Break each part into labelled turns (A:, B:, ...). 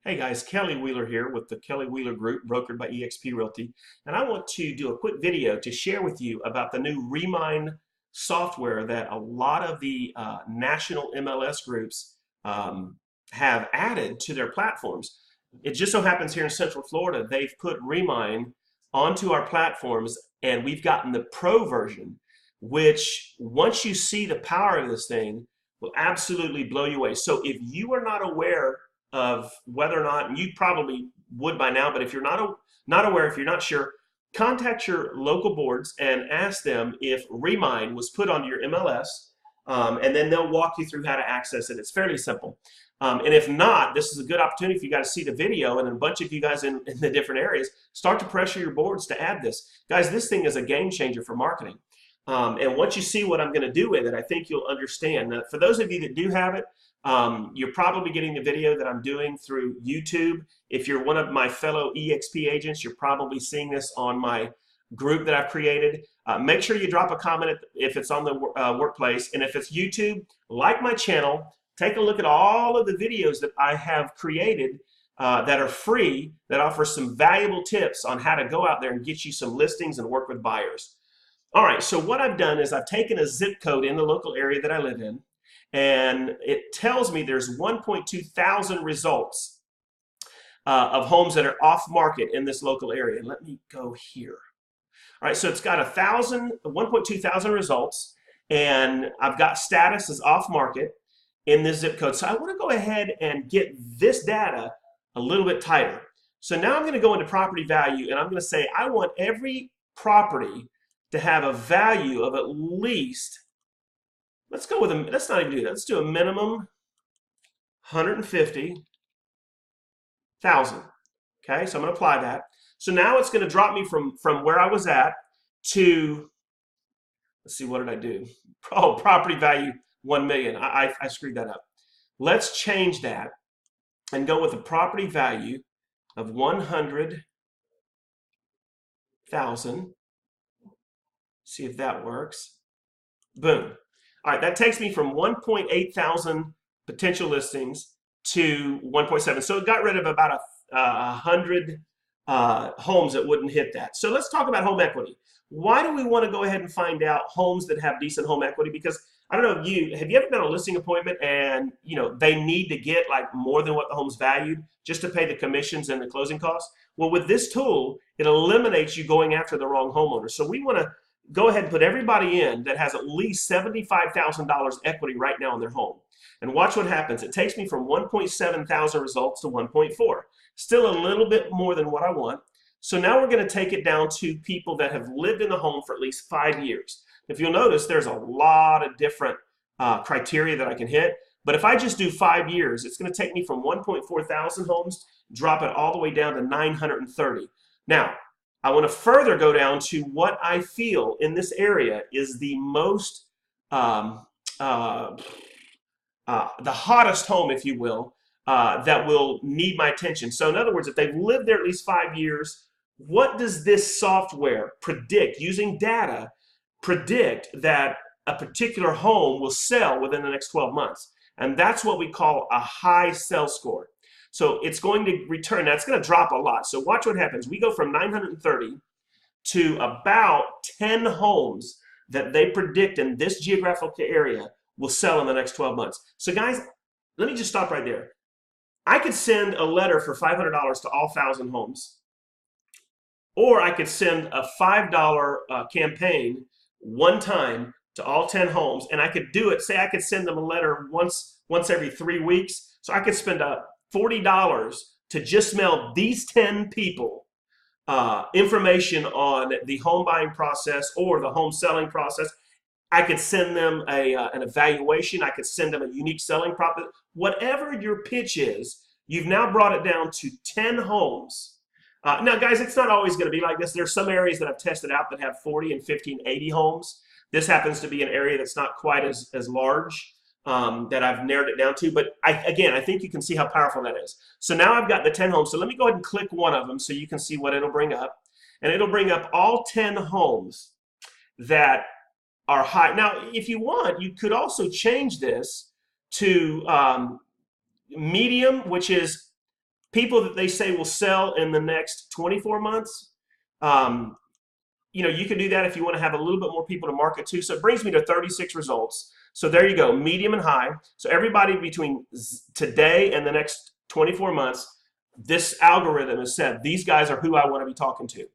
A: Hey guys, Kelly Wheeler here with the Kelly Wheeler Group, brokered by eXp Realty. And I want to do a quick video to share with you about the new Remine software that a lot of the national MLS groups have added to their platforms. It just so happens here in Central Florida, they've put Remine onto our platforms, and we've gotten the pro version, which once you see the power of this thing, will absolutely blow you away. So if you are not aware of whether or not, and you probably would by now, but if you're not aware, if you're not sure, contact your local boards and ask them if Remine was put onto your MLS, and then they'll walk you through how to access it. It's fairly simple. And if not, this is a good opportunity for you guys to see the video, and a bunch of you guys in the different areas start to pressure your boards to add this. Guys, this thing is a game changer for marketing. And once you see what I'm going to do with it, I think you'll understand. Now, for those of you that do have it, you're probably getting the video that I'm doing through YouTube. If you're one of my fellow eXp agents, you're probably seeing this on my group that I've created. Make sure you drop a comment if it's on the workplace. And if it's YouTube, like my channel, take a look at all of the videos that I have created that are free, that offer some valuable tips on how to go out there and get you some listings and work with buyers. All right, so what I've done is I've taken a zip code in the local area that I live in, and it tells me there's 1.2 thousand results of homes that are off market in this local area. Let me go here. All right, so it's got 1.2 thousand results, and I've got status as off market in this zip code. So I want to go ahead and get this data a little bit tighter. So now I'm going to go into property value, and I'm going to say I want every property to have a value of at least, let's go with let's not even do that. Let's do a minimum 150,000. Okay, so I'm going to apply that. So now it's going to drop me from where I was at to, let's see, what did I do? Oh, property value 1 million. I screwed that up. Let's change that and go with a property value of 100,000. See if that works. Boom. All right, that takes me from 1.8 thousand potential listings to 1.7. So it got rid of about 100 homes that wouldn't hit that. So let's talk about home equity. Why do we want to go ahead and find out homes that have decent home equity? Because I don't know if have you ever done a listing appointment and they need to get like more than what the home's valued just to pay the commissions and the closing costs? Well, with this tool, it eliminates you going after the wrong homeowner. So we want to go ahead and put everybody in that has at least $75,000 equity right now in their home. And watch what happens. It takes me from 1.7 thousand results to 1.4. Still a little bit more than what I want. So now we're going to take it down to people that have lived in the home for at least 5 years. If you'll notice, there's a lot of different criteria that I can hit. But if I just do 5 years, it's going to take me from 1.4 thousand homes, drop it all the way down to 930. Now, I want to further go down to what I feel in this area is the most, the hottest home, if you will, that will need my attention. So in other words, if they've lived there at least 5 years, what does this software predict, using data, predict that a particular home will sell within the next 12 months? And that's what we call a high sell score. So it's going to return, that's going to drop a lot. So watch what happens. We go from 930 to about 10 homes that they predict in this geographical area will sell in the next 12 months. So guys, let me just stop right there. I could send a letter for $500 to all 1,000 homes, or I could send a $5 campaign one time to all 10 homes, and I could do it. Say I could send them a letter once every 3 weeks. So I could spend $40 to just mail these 10 people information on the home buying process or the home selling process. I could send them an evaluation. I could send them a unique selling proposition. Whatever your pitch is, you've now brought it down to 10 homes. Now, guys, it's not always going to be like this. There's some areas that I've tested out that have 40 and 50 and 80 homes. This happens to be an area that's not quite as large. That I've narrowed it down to, but again, I think you can see how powerful that is. So now I've got the 10 homes, so let me go ahead and click one of them so you can see what it'll bring up. And it'll bring up all 10 homes that are high. Now, if you want, you could also change this to medium, which is people that they say will sell in the next 24 months. Um, you can do that if you want to have a little bit more people to market to. So it brings me to 36 results. So there you go, medium and high. So everybody between today and the next 24 months, this algorithm has said, these guys are who I want to be talking to.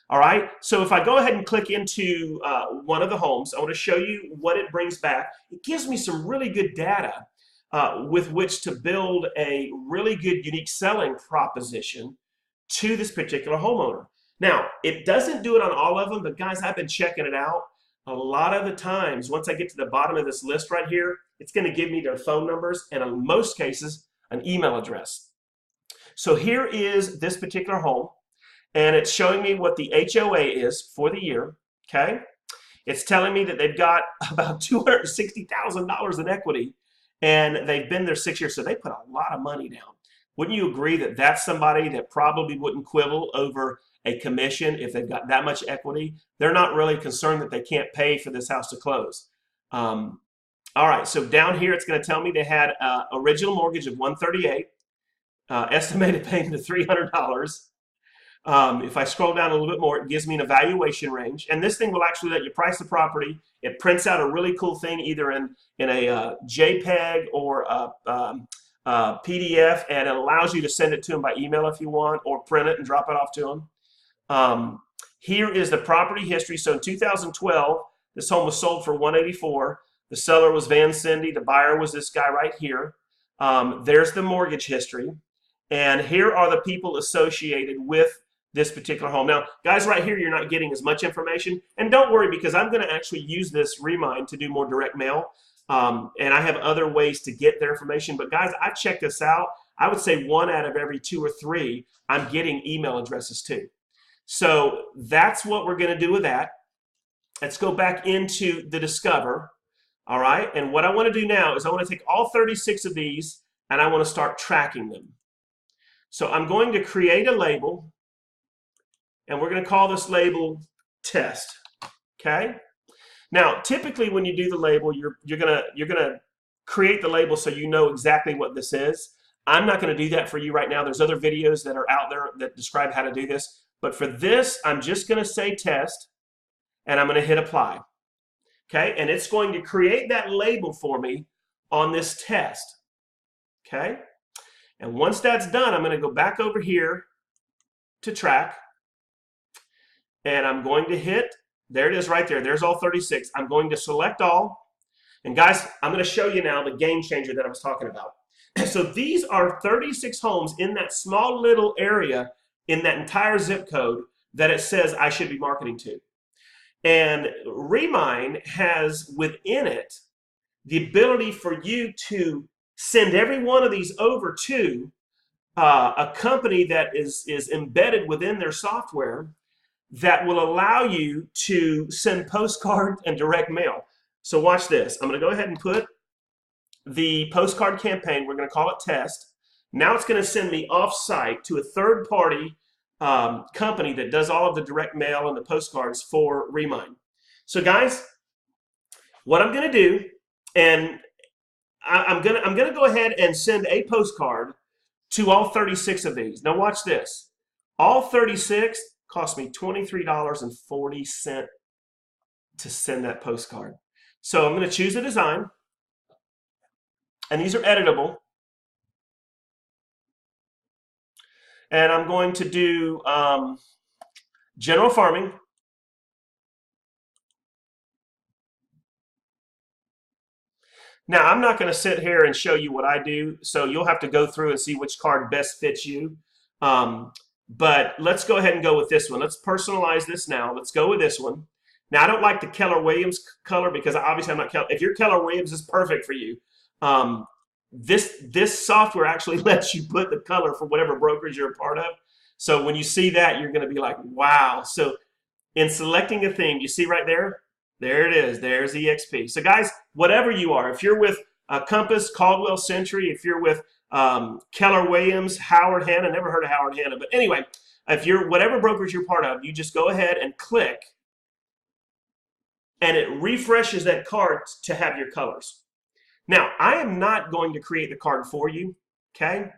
A: All right, so if I go ahead and click into one of the homes, I want to show you what it brings back. It gives me some really good data with which to build a really good unique selling proposition to this particular homeowner. Now, it doesn't do it on all of them, but guys, I've been checking it out. A lot of the times, once I get to the bottom of this list right here, it's going to give me their phone numbers and in most cases, an email address. So here is this particular home, and it's showing me what the HOA is for the year, okay? It's telling me that they've got about $260,000 in equity, and they've been there 6 years, so they put a lot of money down. Wouldn't you agree that that's somebody that probably wouldn't quibble over a commission if they've got that much equity? They're not really concerned that they can't pay for this house to close. All right, so down here it's going to tell me they had original mortgage of $138, estimated payment of $300. If I scroll down a little bit more, it gives me an evaluation range, and this thing will actually let you price the property. It prints out a really cool thing, either in a JPEG or a PDF, and it allows you to send it to them by email if you want, or print it and drop it off to them. Here is the property history. So in 2012, this home was sold for $184. The seller was Van Cindy. The buyer was this guy right here. There's the mortgage history, and here are the people associated with this particular home. Now, guys, right here, you're not getting as much information. And don't worry, because I'm going to actually use this Remine to do more direct mail. And I have other ways to get their information. But guys, I've checked this out. I would say 1 out of every 2 or 3, I'm getting email addresses too. So that's what we're going to do with that. Let's go back into the Discover. All right. And what I want to do now is I want to take all 36 of these and I want to start tracking them. So I'm going to create a label, and we're going to call this label test. Okay. Now, typically when you do the label, you're gonna create the label so you know exactly what this is. I'm not going to do that for you right now. There's other videos that are out there that describe how to do this. But for this, I'm just going to say test, and I'm going to hit apply. Okay, and it's going to create that label for me on this test. Okay, and once that's done, I'm going to go back over here to track, and I'm going to hit, there it is right there. There's all 36. I'm going to select all. And guys, I'm going to show you now the game changer that I was talking about. So these are 36 homes in that small little area in that entire zip code that it says I should be marketing to. And Remine has within it the ability for you to send every one of these over to a company that is embedded within their software that will allow you to send postcard and direct mail. So watch this. I'm going to go ahead and put the postcard campaign. We're going to call it test. Now it's going to send me off-site to a third-party company that does all of the direct mail and the postcards for Remine. So guys, what I'm going to do, and I'm going to go ahead and send a postcard to all 36 of these. Now watch this. All 36 cost me $23.40 to send that postcard. So I'm going to choose a design, and these are editable. And I'm going to do general farming. Now, I'm not going to sit here and show you what I do, so you'll have to go through and see which card best fits you. But let's go ahead and go with this one. Let's personalize this now. Let's go with this one. Now, I don't like the Keller Williams color because obviously I'm not Keller. If you're Keller Williams, it's perfect for you. This software actually lets you put the color for whatever brokerage you're a part of. So when you see that, you're going to be like, wow. So in selecting a theme, you see right there, there it is. There's EXP. So guys, whatever you are, if you're with Compass, Caldwell Century, if you're with Keller Williams, Howard Hanna, never heard of Howard Hanna, but anyway, if you're whatever brokerage you're part of, you just go ahead and click, and it refreshes that card to have your colors. Now, I am not going to create the card for you, okay?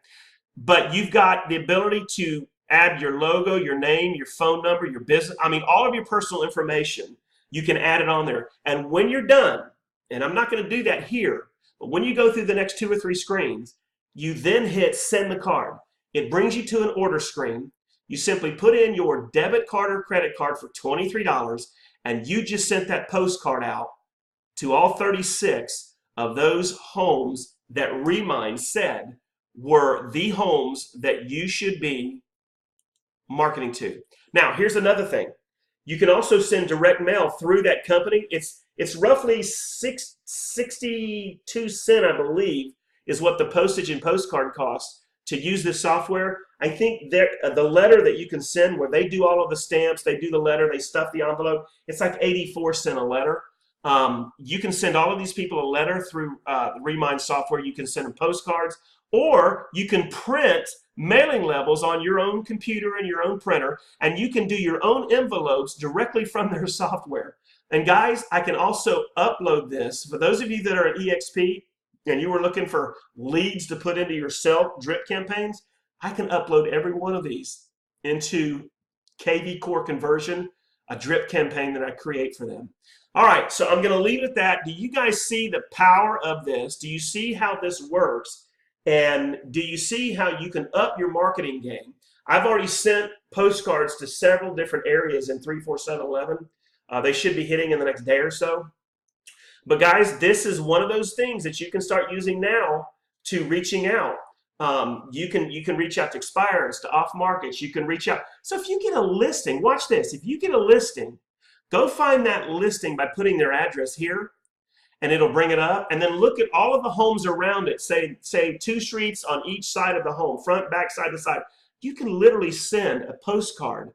A: but you've got the ability to add your logo, your name, your phone number, your business. I mean, all of your personal information, you can add it on there. And when you're done, and I'm not going to do that here, but when you go through the next 2 or 3 screens, you then hit send the card. It brings you to an order screen. You simply put in your debit card or credit card for $23, and you just sent that postcard out to all 36 of those homes that Remine said were the homes that you should be marketing to. Now, here's another thing. You can also send direct mail through that company. It's roughly 62 cents, I believe, is what the postage and postcard costs to use this software. I think the letter that you can send, where they do all of the stamps, they do the letter, they stuff the envelope, it's like 84 cents a letter. You can send all of these people a letter through the Remine software. You can send them postcards, or you can print mailing labels on your own computer and your own printer, and you can do your own envelopes directly from their software. And guys, I can also upload this. For those of you that are at EXP and you were looking for leads to put into your self drip campaigns, I can upload every one of these into KV Core Conversion, a drip campaign that I create for them. All right, so I'm going to leave it at that. Do you guys see the power of this? Do you see how this works? And do you see how you can up your marketing game? I've already sent postcards to several different areas in 34711. They should be hitting in the next day or so. But guys, this is one of those things that you can start using now to reaching out. You can reach out to expireds, to off markets. You can reach out. So if you get a listing, watch this. If you get a listing, go find that listing by putting their address here, and it'll bring it up. And then look at all of the homes around it. Say 2 streets on each side of the home, front, back, side to side. You can literally send a postcard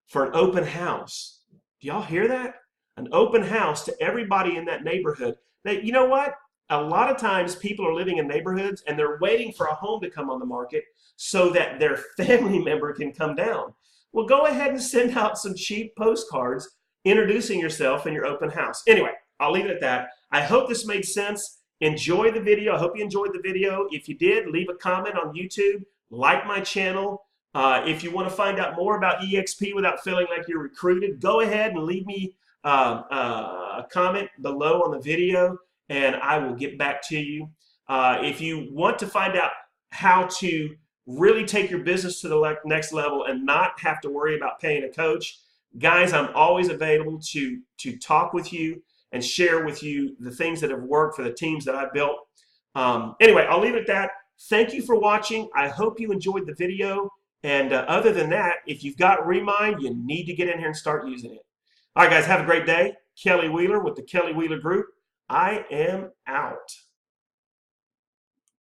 A: for an open house. Do y'all hear that? An open house to everybody in that neighborhood. Now, you know what? A lot of times people are living in neighborhoods and they're waiting for a home to come on the market so that their family member can come down. Well, go ahead and send out some cheap postcards introducing yourself and your open house. Anyway, I'll leave it at that. I hope this made sense. Enjoy the video. I hope you enjoyed the video. If you did, leave a comment on YouTube. Like my channel. If you want to find out more about EXP without feeling like you're recruited, go ahead and leave me a comment below on the video, and I will get back to you. If you want to find out how to really take your business to the next level and not have to worry about paying a coach, guys, I'm always available to talk with you and share with you the things that have worked for the teams that I've built. Anyway, I'll leave it at that. Thank you for watching. I hope you enjoyed the video. And other than that, if you've got Remine, you need to get in here and start using it. All right, guys, have a great day. Kelly Wheeler with the Kelly Wheeler Group. I am out.